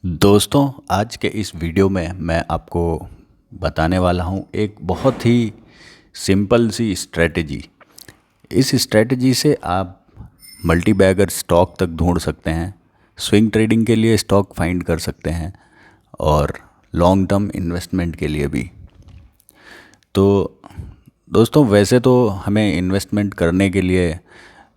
दोस्तों, आज के इस वीडियो में मैं आपको बताने वाला हूँ एक बहुत ही सिंपल सी स्ट्रेटजी। इस स्ट्रेटजी से आप मल्टी बैगर स्टॉक तक ढूंढ सकते हैं, स्विंग ट्रेडिंग के लिए स्टॉक फाइंड कर सकते हैं और लॉन्ग टर्म इन्वेस्टमेंट के लिए भी। तो दोस्तों, वैसे तो हमें इन्वेस्टमेंट करने के लिए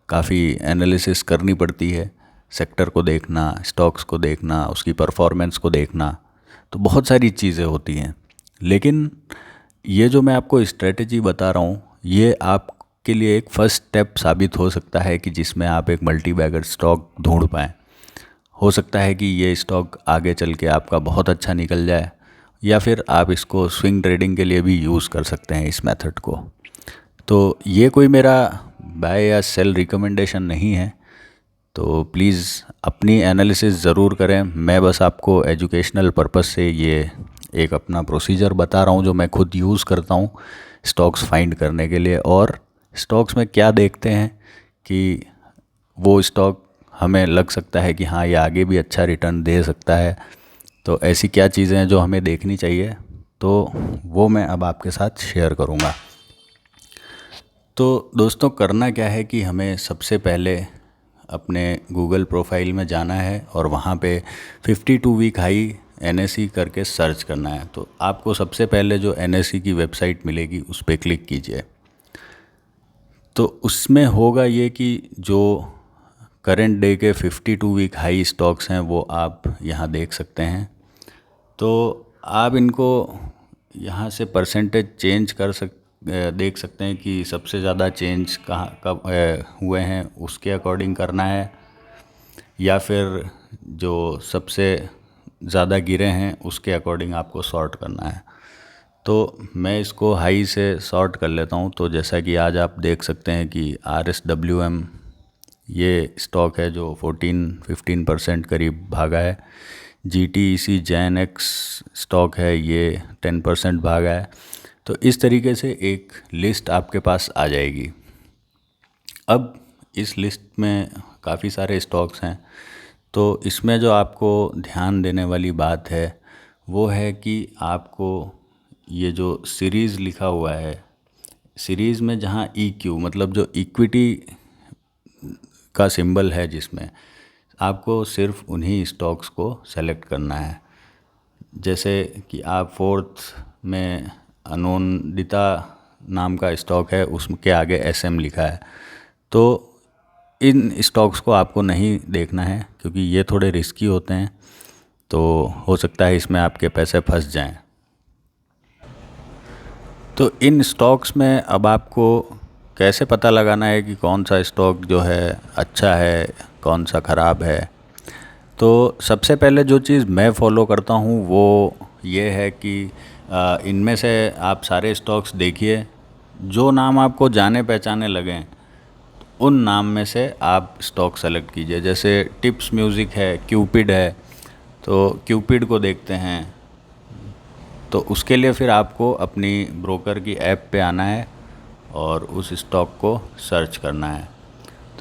काफ़ी एनालिसिस करनी पड़ती है। सेक्टर को देखना, स्टॉक्स को देखना, उसकी परफॉर्मेंस को देखना, तो बहुत सारी चीज़ें होती हैं। लेकिन ये जो मैं आपको स्ट्रेटजी बता रहा हूँ, ये आपके लिए एक फ़र्स्ट स्टेप साबित हो सकता है कि जिसमें आप एक मल्टी बैगर स्टॉक ढूंढ पाएँ। हो सकता है कि ये स्टॉक आगे चल के आपका बहुत अच्छा निकल जाए, या फिर आप इसको स्विंग ट्रेडिंग के लिए भी यूज़ कर सकते हैं इस मेथड को। तो ये कोई मेरा बाय या सेल रिकमेंडेशन नहीं है, तो प्लीज़ अपनी एनालिसिस ज़रूर करें। मैं बस आपको एजुकेशनल पर्पस से ये एक अपना प्रोसीजर बता रहा हूँ जो मैं खुद यूज़ करता हूँ स्टॉक्स फाइंड करने के लिए। और स्टॉक्स में क्या देखते हैं कि वो स्टॉक हमें लग सकता है कि हाँ, ये आगे भी अच्छा रिटर्न दे सकता है। तो ऐसी क्या चीज़ें हैं जो हमें देखनी चाहिए, तो वो मैं अब आपके साथ शेयर करूँगा। तो दोस्तों, करना क्या है कि हमें सबसे पहले अपने गूगल प्रोफाइल में जाना है और वहाँ पे 52 वीक हाई NSE करके सर्च करना है। तो आपको सबसे पहले जो NSE की वेबसाइट मिलेगी उस पर क्लिक कीजिए। तो उसमें होगा ये कि जो करंट डे के 52 वीक हाई स्टॉक्स हैं वो आप यहाँ देख सकते हैं। तो आप इनको यहाँ से परसेंटेज चेंज देख सकते हैं कि सबसे ज़्यादा चेंज कहाँ कब हुए हैं, उसके अकॉर्डिंग करना है, या फिर जो सबसे ज़्यादा गिरे हैं उसके अकॉर्डिंग आपको सॉर्ट करना है। तो मैं इसको हाई से सॉर्ट कर लेता हूँ। तो जैसा कि आज आप देख सकते हैं कि RSWM ये स्टॉक है जो 14-15% करीब भागा है। GTEC जैन एक्स स्टॉक है, ये 10% भागा है। तो इस तरीके से एक लिस्ट आपके पास आ जाएगी। अब इस लिस्ट में काफ़ी सारे स्टॉक्स हैं, तो इसमें जो आपको ध्यान देने वाली बात है वो है कि आपको ये जो सीरीज़ लिखा हुआ है, सीरीज़ में जहाँ EQ मतलब जो इक्विटी का सिंबल है, जिसमें आपको सिर्फ उन्हीं स्टॉक्स को सेलेक्ट करना है। जैसे कि आप फोर्थ में अनोदिता नाम का स्टॉक है, उसके आगे SM लिखा है। तो इन स्टॉक्स को आपको नहीं देखना है क्योंकि ये थोड़े रिस्की होते हैं, तो हो सकता है इसमें आपके पैसे फंस जाएं। तो इन स्टॉक्स में अब आपको कैसे पता लगाना है कि कौन सा स्टॉक जो है अच्छा है, कौन सा ख़राब है। तो सबसे पहले जो चीज़ मैं फॉलो करता हूँ वो ये है कि इनमें से आप सारे स्टॉक्स देखिए, जो नाम आपको जाने पहचाने लगें उन नाम में से आप स्टॉक सेलेक्ट कीजिए। जैसे टिप्स म्यूज़िक है, क्यूपिड है, तो क्यूपिड को देखते हैं। तो उसके लिए फिर आपको अपनी ब्रोकर की ऐप पे आना है और उस स्टॉक को सर्च करना है।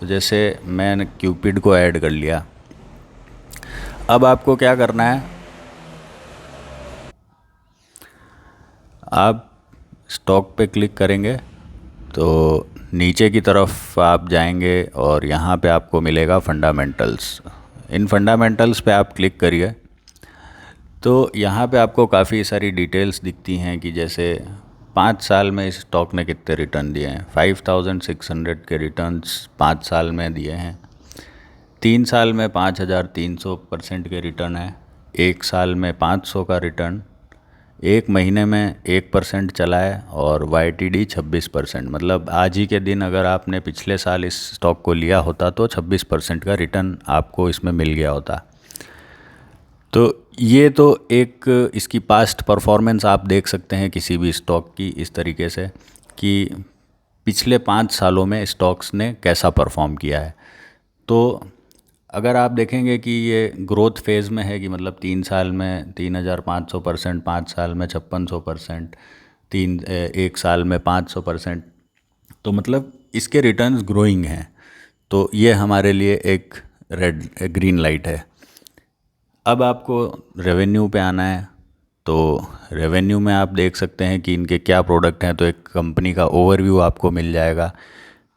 तो जैसे मैंने क्यूपिड को ऐड कर लिया। अब आपको क्या करना है, आप स्टॉक पे क्लिक करेंगे तो नीचे की तरफ आप जाएंगे और यहाँ पे आपको मिलेगा फंडामेंटल्स। इन फंडामेंटल्स पे आप क्लिक करिए। तो यहाँ पे आपको काफ़ी सारी डिटेल्स दिखती हैं कि जैसे 5 साल में इस स्टॉक ने कितने रिटर्न दिए हैं। 5600 के रिटर्न्स 5 साल में दिए हैं। 3 साल में 5300% के रिटर्न है। 1 साल में 500 का रिटर्न, 1 महीने में 1% चला है, और YTD 26%। मतलब आज ही के दिन अगर आपने पिछले साल इस स्टॉक को लिया होता तो 26% का रिटर्न आपको इसमें मिल गया होता। तो ये तो एक इसकी पास्ट परफॉर्मेंस आप देख सकते हैं किसी भी स्टॉक की इस तरीके से कि पिछले 5 सालों में स्टॉक्स ने कैसा परफॉर्म किया है। तो अगर आप देखेंगे कि ये ग्रोथ फेज़ में है कि मतलब 3 साल में 3500%, 5 साल में 5600%, 1 साल में 500%, तो मतलब इसके रिटर्न्स ग्रोइंग हैं। तो ये हमारे लिए एक रेड ग्रीन लाइट है। अब आपको रेवेन्यू पे आना है। तो रेवेन्यू में आप देख सकते हैं कि इनके क्या प्रोडक्ट हैं। तो एक कंपनी का ओवरव्यू आपको मिल जाएगा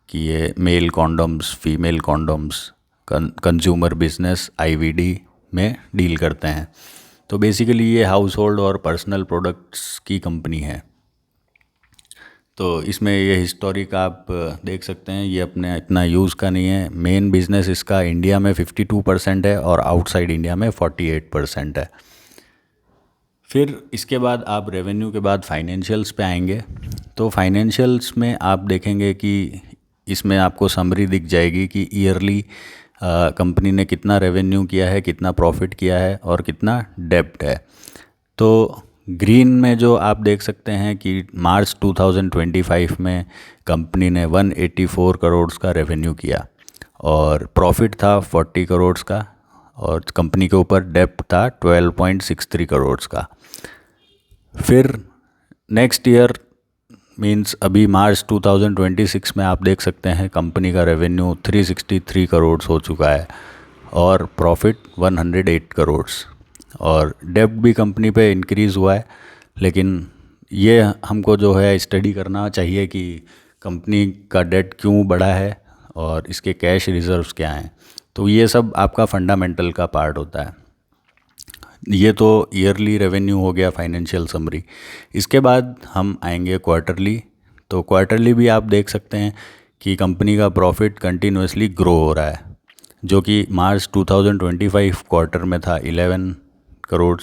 कि ये male condoms, female condoms, consumer business, IVD में डील करते हैं। तो बेसिकली ये हाउस होल्ड और पर्सनल प्रोडक्ट्स की कंपनी है। तो इसमें ये हिस्टोरिक आप देख सकते हैं, ये अपने इतना यूज़ का नहीं है। मेन बिजनेस इसका इंडिया में 52% है और आउटसाइड इंडिया में 48% है। फिर इसके बाद आप रेवेन्यू के बाद फाइनेंशियल्स पे आएंगे। तो फाइनेंशियल्स में आप देखेंगे कि इसमें आपको समरी दिख जाएगी कि ईयरली कंपनी ने कितना रेवेन्यू किया है, कितना प्रॉफिट किया है और कितना डेब्ट है। तो ग्रीन में जो आप देख सकते हैं कि मार्च 2025 में कंपनी ने 184 करोड़ का रेवेन्यू किया और प्रॉफिट था 40 करोड़ का और कंपनी के ऊपर डेब्ट था 12.63 करोड़ का। फिर नेक्स्ट ईयर मींस अभी मार्च 2026 में आप देख सकते हैं कंपनी का रेवेन्यू 363 करोड़ हो चुका है और प्रॉफिट 108 करोड़ और डेब्ट भी कंपनी पे इंक्रीज़ हुआ है। लेकिन ये हमको जो है स्टडी करना चाहिए कि कंपनी का डेट क्यों बढ़ा है और इसके कैश रिजर्व्स क्या हैं। तो ये सब आपका फंडामेंटल का पार्ट होता है। ये तो ईयरली रेवेन्यू हो गया, फाइनेंशियल समरी। इसके बाद हम आएंगे क्वार्टरली। तो क्वार्टरली भी आप देख सकते हैं कि कंपनी का प्रॉफिट कंटिन्यूसली ग्रो हो रहा है, जो कि मार्च 2025 क्वार्टर में था 11 करोड़,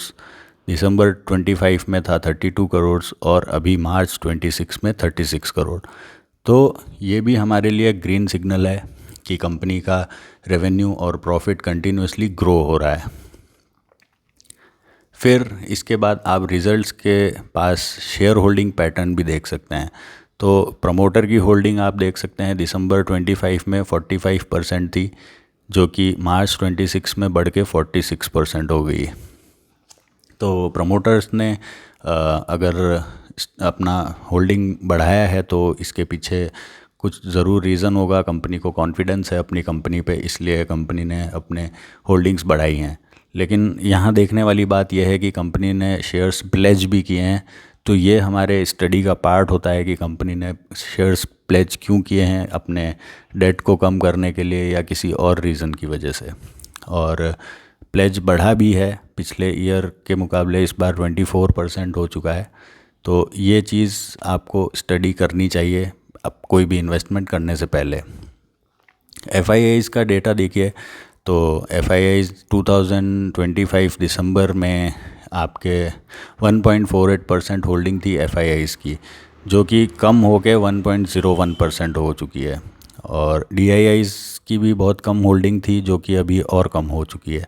दिसंबर 25 में था 32 करोड़ और अभी मार्च 26 में 36 करोड़। तो ये भी हमारे लिए ग्रीन सिग्नल है कि कंपनी का रेवेन्यू और प्रॉफिट कंटिन्यूसली ग्रो हो रहा है। फिर इसके बाद आप रिज़ल्ट्स के पास शेयर होल्डिंग पैटर्न भी देख सकते हैं। तो प्रमोटर की होल्डिंग आप देख सकते हैं दिसंबर 25 में 45% थी, जो कि मार्च 26 में बढ़ के 46% हो गई। तो प्रमोटर्स ने अगर अपना होल्डिंग बढ़ाया है तो इसके पीछे कुछ ज़रूर रीज़न होगा। कंपनी को कॉन्फिडेंस है अपनी कंपनी पे, इसलिए कंपनी ने अपने होल्डिंग्स बढ़ाई हैं। लेकिन यहाँ देखने वाली बात यह है कि कंपनी ने शेयर्स प्लेज भी किए हैं। तो ये हमारे स्टडी का पार्ट होता है कि कंपनी ने शेयर्स प्लेज क्यों किए हैं, अपने डेट को कम करने के लिए या किसी और रीज़न की वजह से। और प्लेज बढ़ा भी है, पिछले ईयर के मुकाबले इस बार 24% हो चुका है। तो ये चीज़ आपको स्टडी करनी चाहिए अब कोई भी इन्वेस्टमेंट करने से पहले। FIIs का डेटा देखिए। तो FIIs 2025 दिसंबर में आपके 1.48% होल्डिंग थी FIIs की, जो कि कम हो के 1.01% हो चुकी है। और DIIs की भी बहुत कम होल्डिंग थी, जो कि अभी और कम हो चुकी है।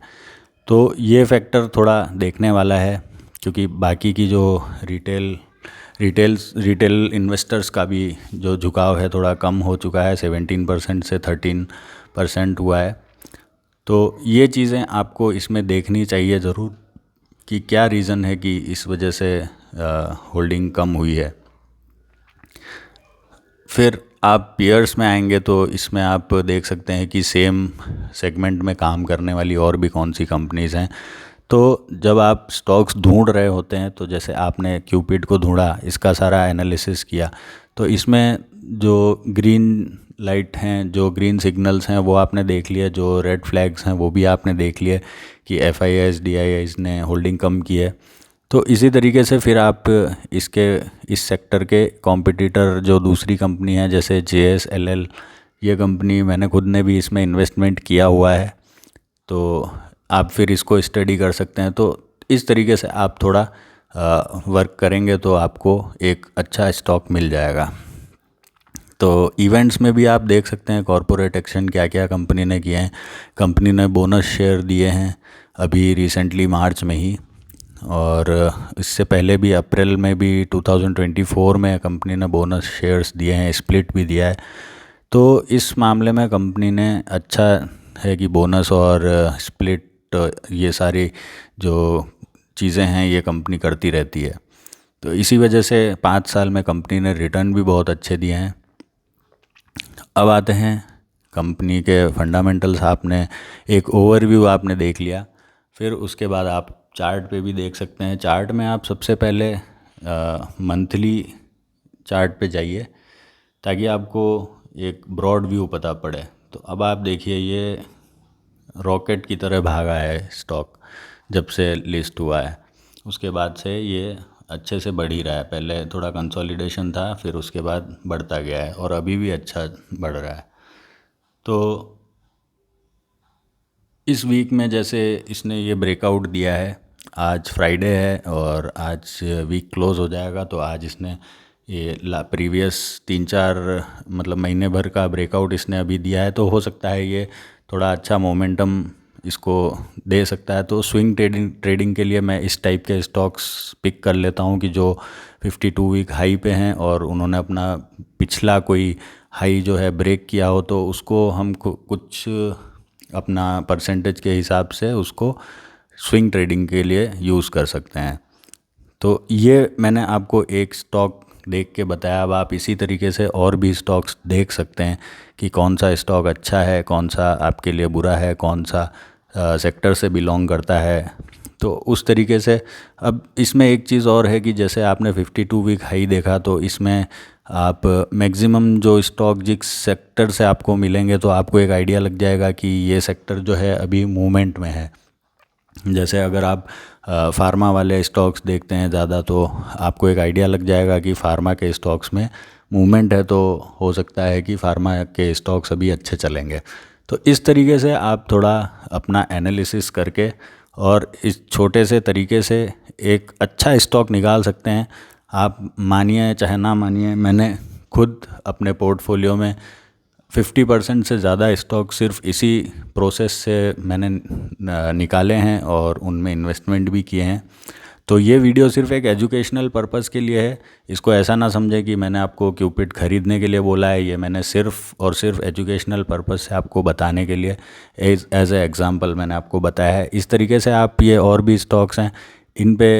तो ये फैक्टर थोड़ा देखने वाला है, क्योंकि बाकी की जो रिटेल इन्वेस्टर्स का भी जो झुकाव है थोड़ा कम हो चुका है, 17% से 13% हुआ है। तो ये चीज़ें आपको इसमें देखनी चाहिए ज़रूर कि क्या रीज़न है कि इस वजह से होल्डिंग कम हुई है। फिर आप पीयर्स में आएंगे तो इसमें आप देख सकते हैं कि सेम सेगमेंट में काम करने वाली और भी कौन सी कंपनीज़ हैं। तो जब आप स्टॉक्स ढूंढ रहे होते हैं, तो जैसे आपने क्यूपिड को ढूंढा, इसका सारा एनालिसिस किया, तो इसमें जो ग्रीन लाइट हैं, जो ग्रीन सिग्नल्स हैं वो आपने देख लिए, जो रेड फ्लैग्स हैं वो भी आपने देख लिए कि FIIs DIIs ने होल्डिंग कम की है। तो इसी तरीके से फिर आप इस सेक्टर के कॉम्पिटिटर जो दूसरी कंपनी है जैसे JSLL, ये कंपनी मैंने खुद ने भी इसमें इन्वेस्टमेंट किया हुआ है, तो आप फिर इसको स्टडी कर सकते हैं। तो इस तरीके से आप थोड़ा वर्क करेंगे तो आपको एक अच्छा स्टॉक मिल जाएगा। तो इवेंट्स में भी आप देख सकते हैं कॉरपोरेट एक्शन क्या क्या कंपनी ने किए हैं। कंपनी ने बोनस शेयर दिए हैं अभी रिसेंटली मार्च में ही, और इससे पहले भी अप्रैल में भी 2024 में कंपनी ने बोनस शेयर्स दिए हैं, स्प्लिट भी दिया है। तो इस मामले में कंपनी ने अच्छा है कि बोनस और स्प्लिट, ये सारी जो चीज़ें हैं ये कंपनी करती रहती है। तो इसी वजह से 5 साल में कंपनी ने रिटर्न भी बहुत अच्छे दिए हैं। अब आते हैं कंपनी के फंडामेंटल्स। आपने एक ओवरव्यू आपने देख लिया। फिर उसके बाद आप चार्ट पे भी देख सकते हैं। चार्ट में आप सबसे पहले मंथली चार्ट पे जाइए ताकि आपको एक ब्रॉड व्यू पता पड़े। तो अब आप देखिए ये रॉकेट की तरह भागा है स्टॉक जब से लिस्ट हुआ है, उसके बाद से ये अच्छे से बढ़ ही रहा है। पहले थोड़ा कंसोलिडेशन था, फिर उसके बाद बढ़ता गया है और अभी भी अच्छा बढ़ रहा है। तो इस वीक में जैसे इसने ये ब्रेकआउट दिया है, आज फ्राइडे है और आज वीक क्लोज़ हो जाएगा, तो आज इसने ये प्रीवियस 3-4 मतलब महीने भर का ब्रेकआउट इसने अभी दिया है। तो हो सकता है ये थोड़ा अच्छा मोमेंटम इसको दे सकता है। तो स्विंग ट्रेडिंग के लिए मैं इस टाइप के स्टॉक्स पिक कर लेता हूँ कि जो 52 वीक हाई पे हैं और उन्होंने अपना पिछला कोई हाई जो है ब्रेक किया हो, तो उसको हम कुछ अपना परसेंटेज के हिसाब से उसको स्विंग ट्रेडिंग के लिए यूज़ कर सकते हैं। तो ये मैंने आपको एक स्टॉक देख के बताया। अब आप इसी तरीके से और भी स्टॉक्स देख सकते हैं कि कौन सा स्टॉक अच्छा है, कौन सा आपके लिए बुरा है, कौन सा सेक्टर से बिलोंग करता है। तो उस तरीके से अब इसमें एक चीज़ और है कि जैसे आपने 52 वीक हाई देखा, तो इसमें आप मैक्सिमम जो स्टॉक जिस सेक्टर से आपको मिलेंगे तो आपको एक आइडिया लग जाएगा कि ये सेक्टर जो है अभी मूवमेंट में है। जैसे अगर आप फार्मा वाले स्टॉक्स देखते हैं ज़्यादा, तो आपको एक आइडिया लग जाएगा कि फार्मा के स्टॉक्स में मूवमेंट है, तो हो सकता है कि फार्मा के स्टॉक्स अभी अच्छे चलेंगे। तो इस तरीके से आप थोड़ा अपना एनालिसिस करके और इस छोटे से तरीके से एक अच्छा स्टॉक निकाल सकते हैं। आप मानिए चाहे ना मानिए, मैंने खुद अपने पोर्टफोलियो में 50% से ज़्यादा स्टॉक सिर्फ इसी प्रोसेस से मैंने निकाले हैं और उनमें इन्वेस्टमेंट भी किए हैं। तो ये वीडियो सिर्फ एक एजुकेशनल पर्पस के लिए है। इसको ऐसा ना समझे कि मैंने आपको क्यूपिड ख़रीदने के लिए बोला है। ये मैंने सिर्फ और सिर्फ एजुकेशनल पर्पस से आपको बताने के लिए एज ए एग्ज़ाम्पल मैंने आपको बताया है। इस तरीके से आप ये और भी स्टॉक्स हैं, इन पे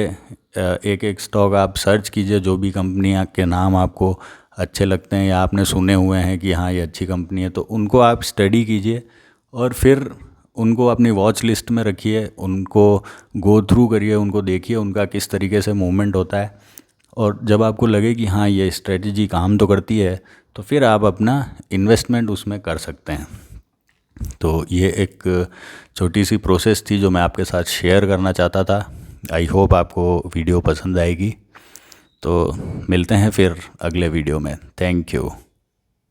एक एक स्टॉक आप सर्च कीजिए, जो भी कंपनियाँ के नाम आपको अच्छे लगते हैं या आपने सुने हुए हैं कि हाँ ये अच्छी कंपनी है, तो उनको आप स्टडी कीजिए और फिर उनको अपनी वॉच लिस्ट में रखिए, उनको गो थ्रू करिए, उनको देखिए उनका किस तरीके से मूवमेंट होता है। और जब आपको लगे कि हाँ ये स्ट्रेटजी काम तो करती है, तो फिर आप अपना इन्वेस्टमेंट उसमें कर सकते हैं। तो ये एक छोटी सी प्रोसेस थी जो मैं आपके साथ शेयर करना चाहता था। आई होप आपको वीडियो पसंद आएगी। तो मिलते हैं फिर अगले वीडियो में। Thank you.